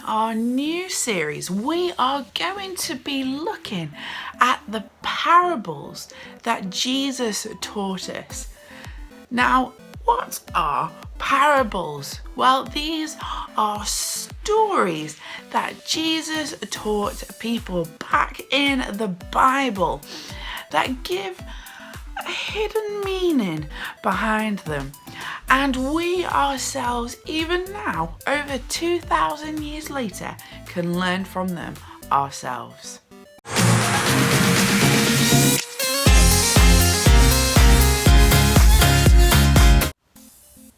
our new series, we are going to be looking at the parables that Jesus taught us. Now, what are parables? Well, these are stories that Jesus taught people back in the Bible that give a hidden meaning behind them. And we ourselves, even now, over 2,000 years later, can learn from them ourselves.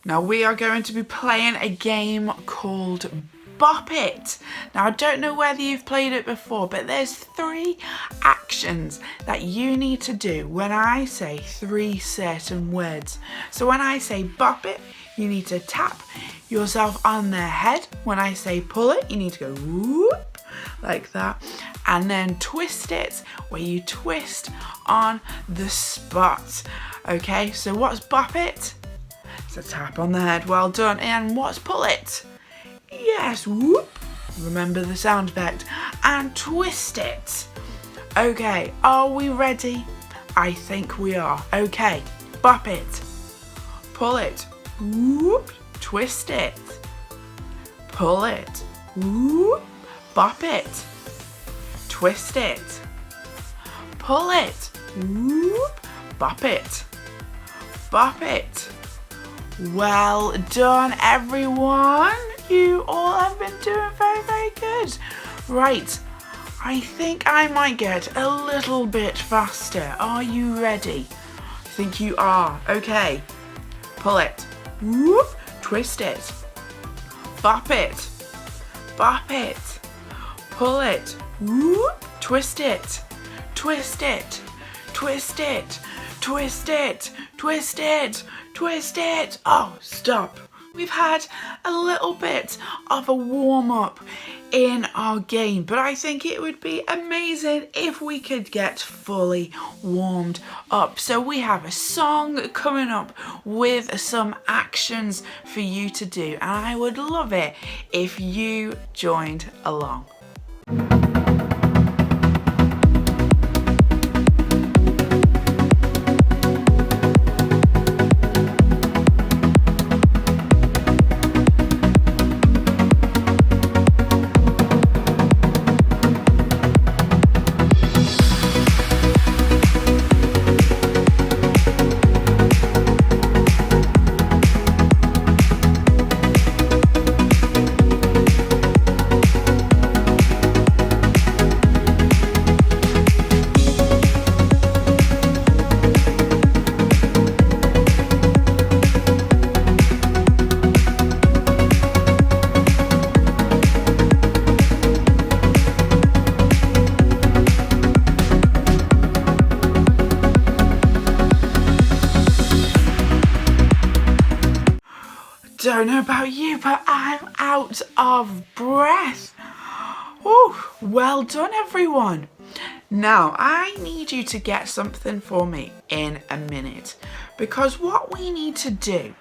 Now we are going to be playing a game called Bop It. Now I don't know whether you've played it before, but there's 3 actions that you need to do when I say 3 certain words. So when I say bop it, you need to tap yourself on the head. When I say pull it, you need to go whoop, like that. And then twist it, where you twist on the spot. Okay, so what's bop it? It's a tap on the head, well done. And what's pull it? Yes, whoop, remember the sound effect, and twist it. Okay, are we ready? I think we are. Okay, bop it, pull it, whoop, twist it, pull it, whoop, bop it, twist it, pull it, whoop, bop it, bop it. Well done, everyone. You all have been doing very, very good. Right, I think I might get a little bit faster. Are you ready? I think you are. Okay, pull it, whoop, twist it, bop it, pull it, whoop, twist it, twist it, twist it, twist it, twist it, twist it. Oh, stop. We've had a little bit of a warm-up in our game, but I think it would be amazing if we could get fully warmed up. So we have a song coming up with some actions for you to do, and I would love it if you joined along. Don't know about you, but I'm out of breath. Oh, well done, everyone. Now, I need you to get something for me in a minute, because what we need to do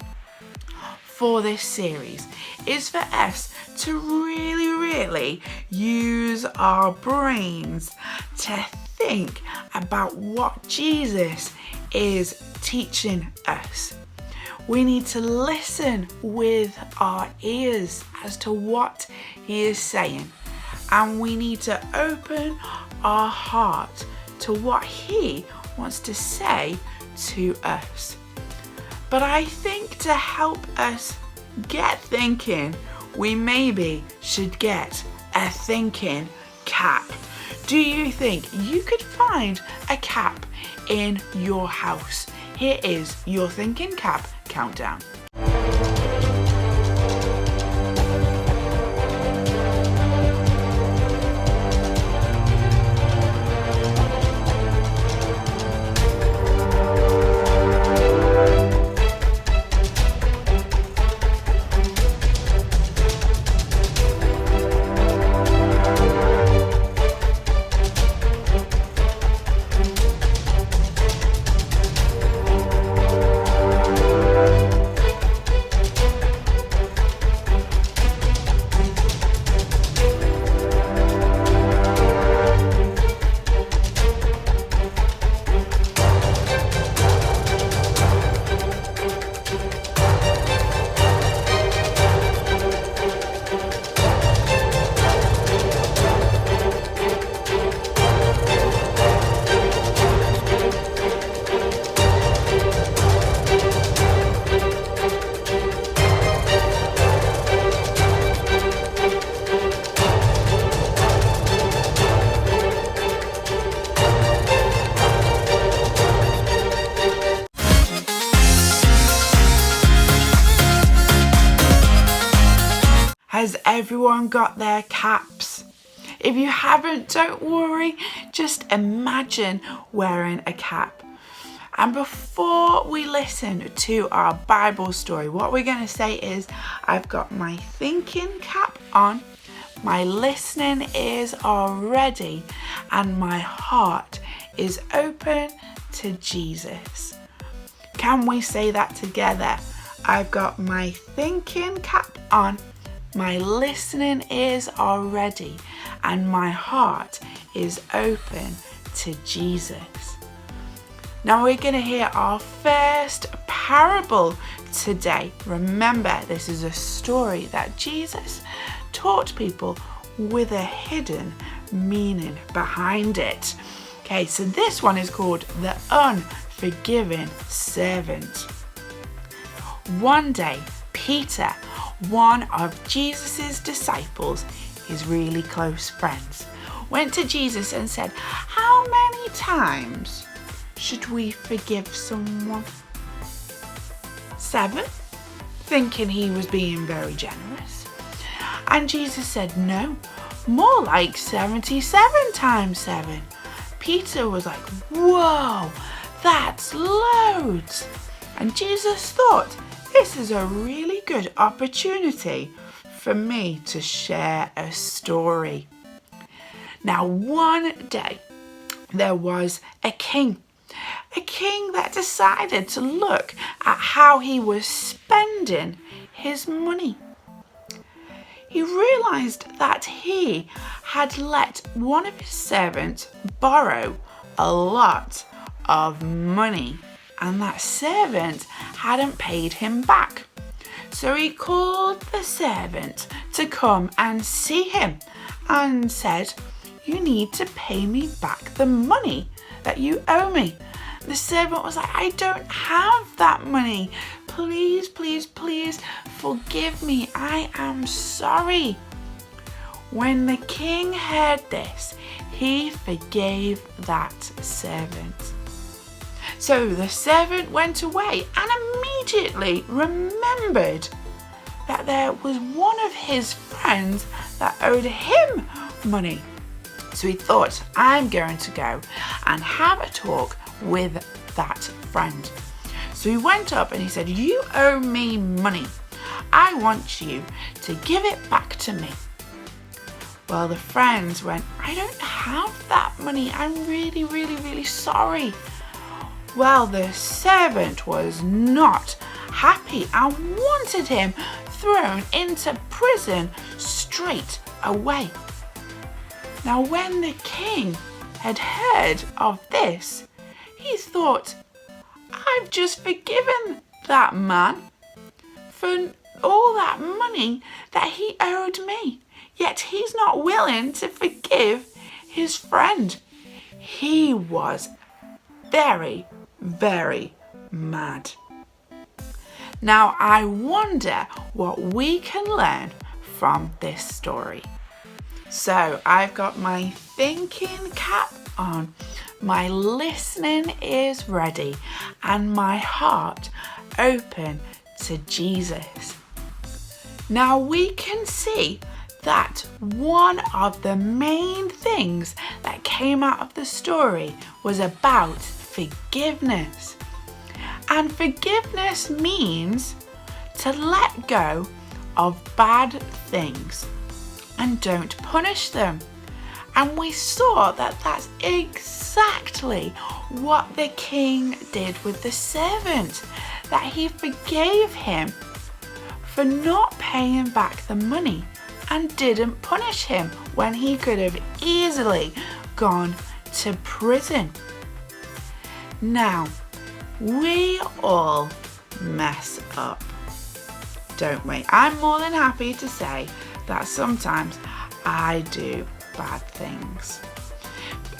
for this series is for us to really use our brains to think about what Jesus is teaching us. We need to listen with our ears as to what he is saying, and we need to open our heart to what he wants to say to us. But I think to help us get thinking, we maybe should get a thinking cap. Do you think you could find a cap in your house? Here is your thinking cap countdown. Has everyone got their caps? If you haven't, don't worry. Just imagine wearing a cap. And before we listen to our Bible story, what we're going to say is, I've got my thinking cap on, my listening ears are ready, and my heart is open to Jesus. Can we say that together? I've got my thinking cap on, my listening ears are ready, and my heart is open to Jesus. Now we're going to hear our first parable today. Remember, this is a story that Jesus taught people with a hidden meaning behind it. Okay, so this one is called the Unforgiving Servant. One day, Peter, one of Jesus's disciples, his really close friends, went to Jesus and said, "How many times should we forgive someone?" 7, thinking he was being very generous. And Jesus said, "No, more like 77 times 7. Peter was like, "Whoa, that's loads." And Jesus thought, this is a really good opportunity for me to share a story. Now, one day there was a king that decided to look at how he was spending his money. He realized that he had let one of his servants borrow a lot of money, and that servant hadn't paid him back. So he called the servant to come and see him and said, "You need to pay me back the money that you owe me." The servant was like, "I don't have that money. Please, please, please forgive me. I am sorry." When the king heard this, he forgave that servant. So the servant went away and immediately remembered that there was one of his friends that owed him money. So he thought, I'm going to go and have a talk with that friend. So he went up and he said, "You owe me money. I want you to give it back to me." Well, the friends went, "I don't have that money. I'm really, really, really sorry." Well, the servant was not happy and wanted him thrown into prison straight away. Now, when the king had heard of this, he thought, I've just forgiven that man for all that money that he owed me, yet he's not willing to forgive his friend. He was very, very mad. Now, I wonder what we can learn from this story. So I've got my thinking cap on, my listening ears ready, and my heart open to Jesus. Now we can see that one of the main things that came out of the story was about forgiveness. And forgiveness means to let go of bad things and don't punish them. And we saw that that's exactly what the king did with the servant, that he forgave him for not paying back the money and didn't punish him when he could have easily gone to prison. Now, we all mess up, don't we? I'm more than happy to say that sometimes I do bad things.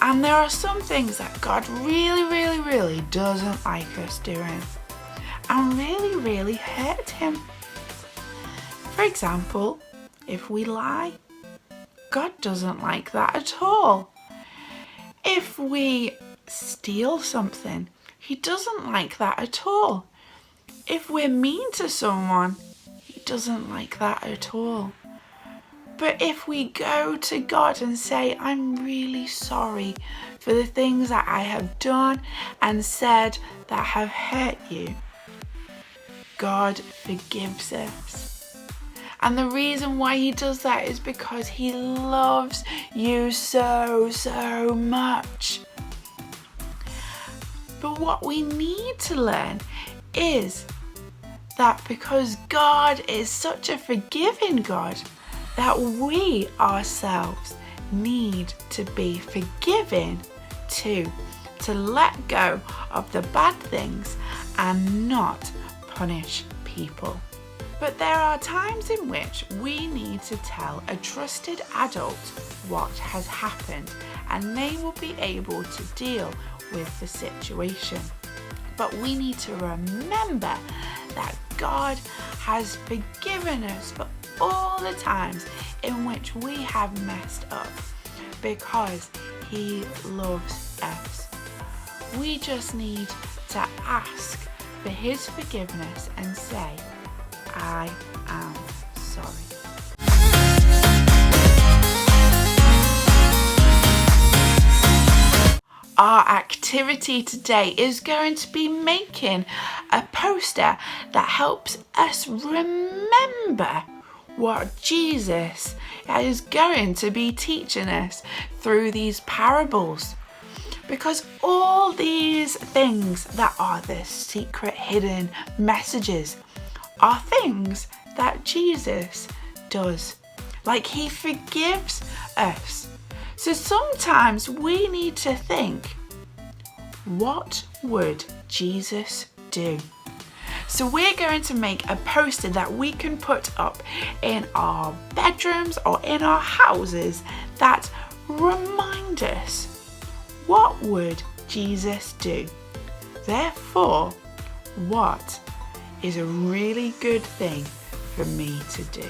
And there are some things that God really, really, really doesn't like us doing and really, really hurt him. For example, if we lie, God doesn't like that at all. If we steal something, he doesn't like that at all. If we're mean to someone, he doesn't like that at all. But if we go to God and say, I'm really sorry for the things that I have done and said that have hurt you, God forgives us. And the reason why he does that is because he loves you so, so much. But what we need to learn is that because God is such a forgiving God, that we ourselves need to be forgiven too, to let go of the bad things and not punish people. But there are times in which we need to tell a trusted adult what has happened, and they will be able to deal with the situation. But we need to remember that God has forgiven us for all the times in which we have messed up, because he loves us. We just need to ask for his forgiveness and say, I am sorry. Our activity today is going to be making a poster that helps us remember what Jesus is going to be teaching us through these parables. Because all these things that are the secret hidden messages are things that Jesus does. Like, he forgives us. So sometimes we need to think, what would Jesus do? So we're going to make a poster that we can put up in our bedrooms or in our houses that remind us, what would Jesus do? Therefore, what is a really good thing for me to do?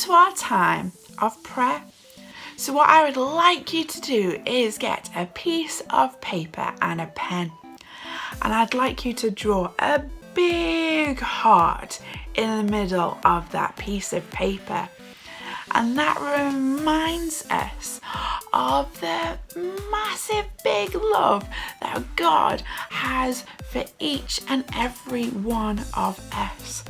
To our time of prayer. So what I would like you to do is get a piece of paper and a pen, and I'd like you to draw a big heart in the middle of that piece of paper, and that reminds us of the massive big love that God has for each and every one of us.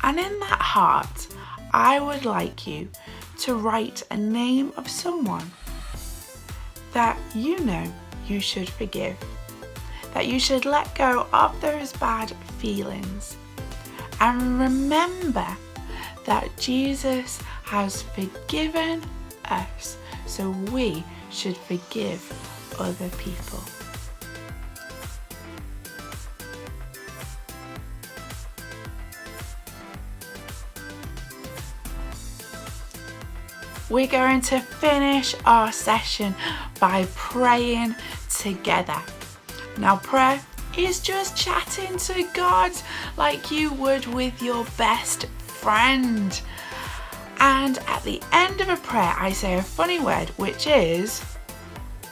And in that heart, I would like you to write a name of someone that you know you should forgive, that you should let go of those bad feelings. And remember that Jesus has forgiven us, so we should forgive other people. We're going to finish our session by praying together. Now, prayer is just chatting to God like you would with your best friend. And at the end of a prayer, I say a funny word, which is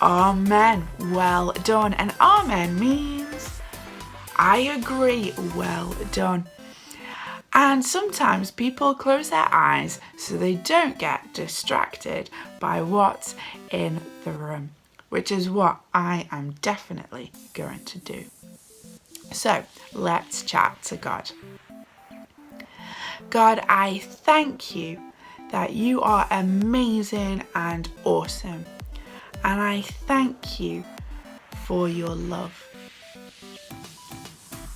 Amen, well done. And Amen means I agree, well done. And sometimes people close their eyes so they don't get distracted by what's in the room, which is what I am definitely going to do. So let's chat to God. God, I thank you that you are amazing and awesome. And I thank you for your love.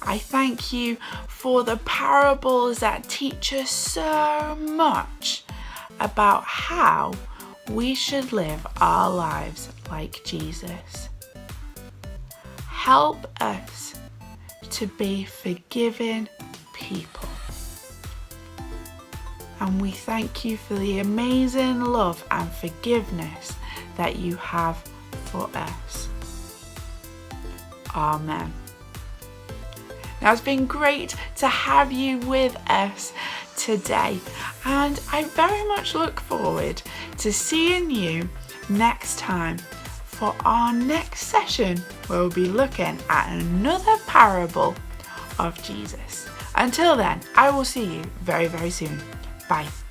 I thank you for the parables that teach us so much about how we should live our lives like Jesus. help us to be forgiving people. And we thank you for the amazing love and forgiveness that you have for us. Amen. Now, it's been great to have you with us today, and I very much look forward to seeing you next time for our next session, where we'll be looking at another parable of Jesus. Until then, I will see you very, very soon. Bye.